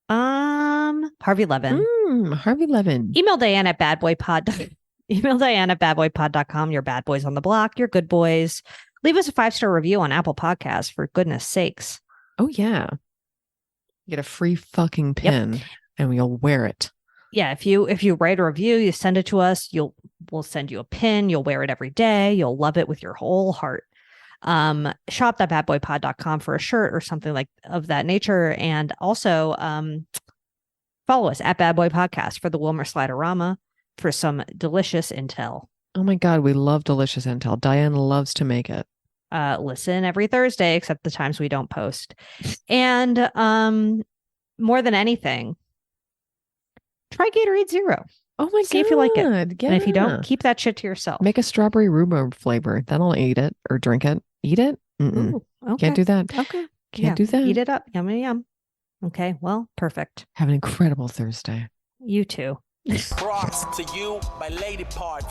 Harvey Levin. Harvey Levin. Email Diane at badboypod. Email Diane at badboypod.com. Your bad boys on the block, your good boys. Leave us a 5-star review on Apple Podcasts, for goodness sakes. Oh, yeah. You get a free fucking pin and we'll wear it. Yeah, if you write a review, you send it to us, we'll send you a pin. You'll wear it every day. You'll love it with your whole heart. Shop.badboypod.com for a shirt or something like of that nature. And also follow us at Bad Boy Podcast for the Wilmer Sliderama for some delicious intel. Oh my God, we love delicious intel. Diane loves to make it. Listen every Thursday, except the times we don't post. And more than anything, try Gatorade Zero. Oh my God. See if you like it. Yeah. And if you don't, keep that shit to yourself. Make a strawberry rhubarb flavor. Then I'll eat it or drink it. Eat it? Ooh, okay. Can't do that. Okay. Can't do that. Eat it up. Yum, yum. Okay. Well, perfect. Have an incredible Thursday. You too. Props to you, my lady parts.